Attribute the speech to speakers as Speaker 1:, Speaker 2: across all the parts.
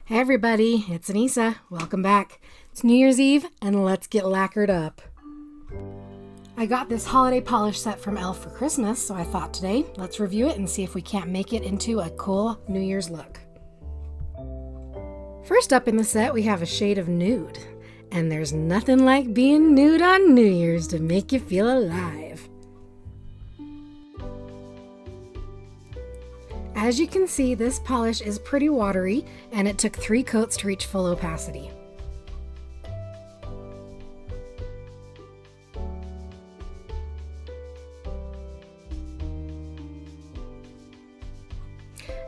Speaker 1: Hey everybody, it's Anissa. Welcome back. It's New Year's Eve and let's get lacquered up. I got this holiday polish set from Elf for Christmas, so I thought today let's review it and see if we can't make it into a cool New Year's look. First up in the set we have a shade of nude, and there's nothing like being nude on New Year's to make you feel alive. As you can see, this polish is pretty watery, and it took 3 coats to reach full opacity.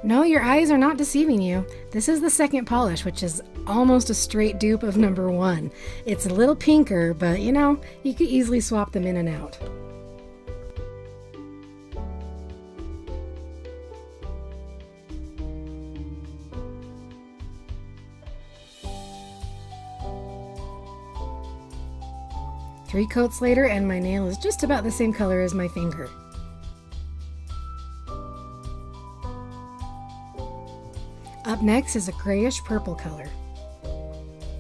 Speaker 1: No, your eyes are not deceiving you. This is the second polish, which is almost a straight dupe of number 1. It's a little pinker, but you know, you could easily swap them in and out. Three coats later and my nail is just about the same color as my finger. Up next is a grayish purple color.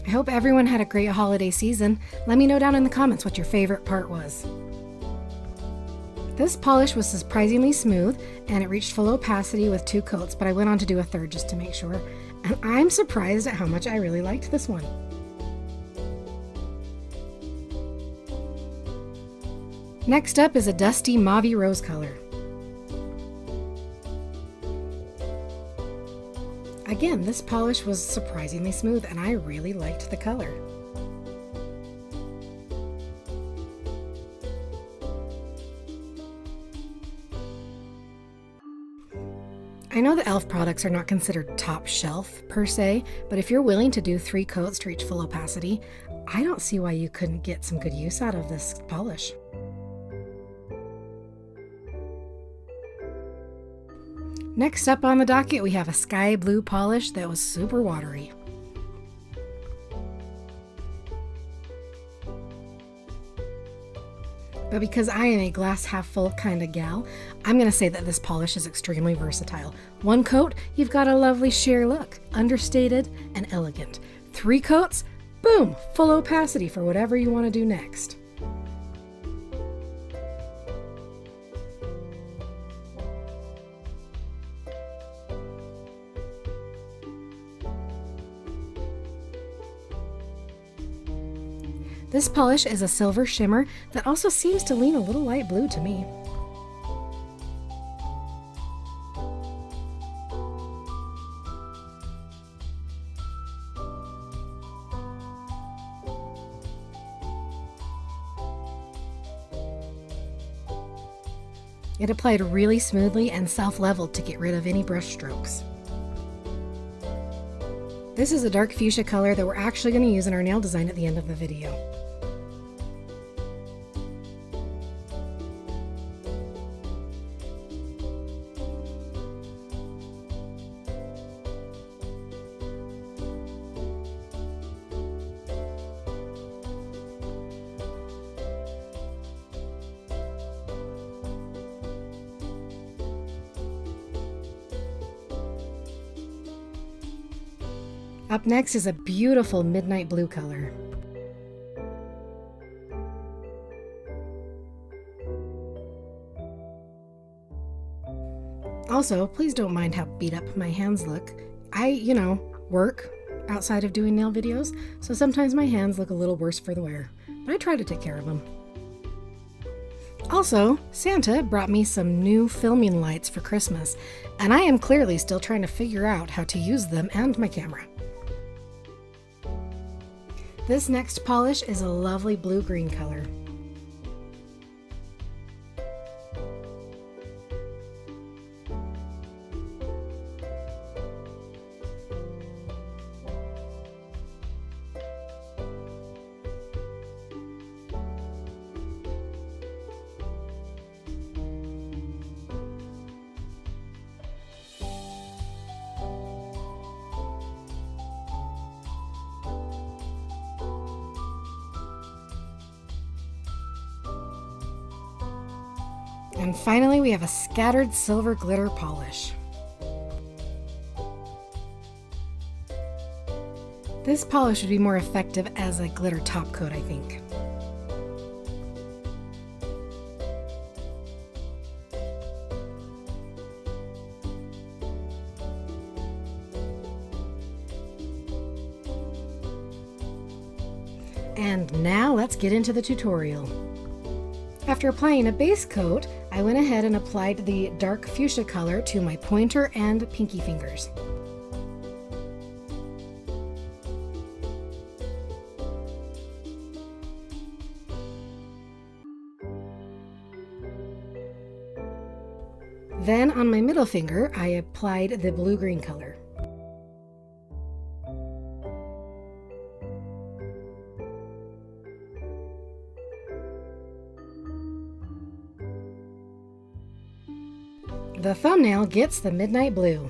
Speaker 1: I hope everyone had a great holiday season. Let me know down in the comments what your favorite part was. This polish was surprisingly smooth and it reached full opacity with 2 coats, but I went on to do a third just to make sure. And I'm surprised at how much I really liked this one. Next up is a dusty mauve rose color. Again, this polish was surprisingly smooth and I really liked the color. I know the Elf products are not considered top shelf per se, but if you're willing to do 3 coats to reach full opacity, I don't see why you couldn't get some good use out of this polish. Next up on the docket, we have a sky blue polish that was super watery. But because I am a glass half full kind of gal, I'm going to say that this polish is extremely versatile. 1 coat, you've got a lovely sheer look, understated and elegant. 3 coats, boom, full opacity for whatever you want to do next. This polish is a silver shimmer that also seems to lean a little light blue to me. It applied really smoothly and self-leveled to get rid of any brush strokes. This is a dark fuchsia color that we're actually going to use in our nail design at the end of the video. Up next is a beautiful midnight blue color. Also, please don't mind how beat up my hands look. I, work outside of doing nail videos, so sometimes my hands look a little worse for the wear, but I try to take care of them. Also, Santa brought me some new filming lights for Christmas, and I am clearly still trying to figure out how to use them and my camera. This next polish is a lovely blue-green color. And finally, we have a scattered silver glitter polish. This polish would be more effective as a glitter top coat, I think. And now let's get into the tutorial. After applying a base coat, I went ahead and applied the dark fuchsia color to my pointer and pinky fingers. Then on my middle finger, I applied the blue-green color. The thumbnail gets the midnight blue.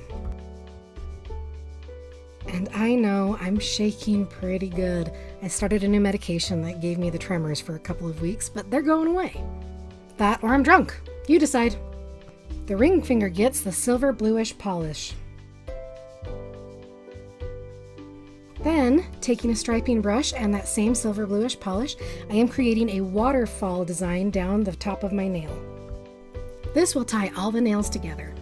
Speaker 1: And I know I'm shaking pretty good. I started a new medication that gave me the tremors for a couple of weeks, but they're going away. That or I'm drunk. You decide. The ring finger gets the silver bluish polish. Then, taking a striping brush and that same silver bluish polish, I am creating a waterfall design down the top of my nail. This will tie all the nails together.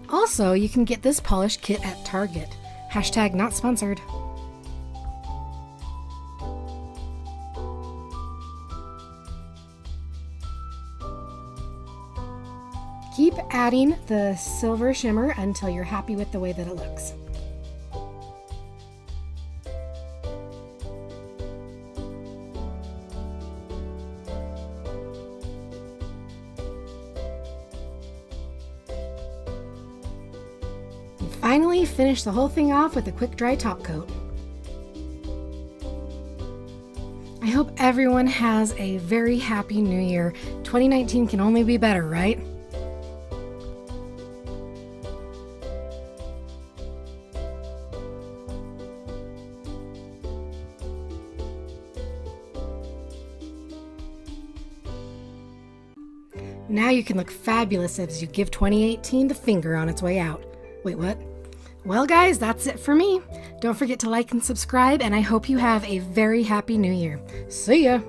Speaker 1: Also, you can get this polish kit at Target. Hashtag not sponsored. Keep adding the silver shimmer until you're happy with the way that it looks. And finally, finish the whole thing off with a quick dry top coat. I hope everyone has a very happy new year. 2019 can only be better, right? Now you can look fabulous as you give 2018 the finger on its way out. Wait, what? Well, guys, that's it for me. Don't forget to like and subscribe, and I hope you have a very happy new year. See ya!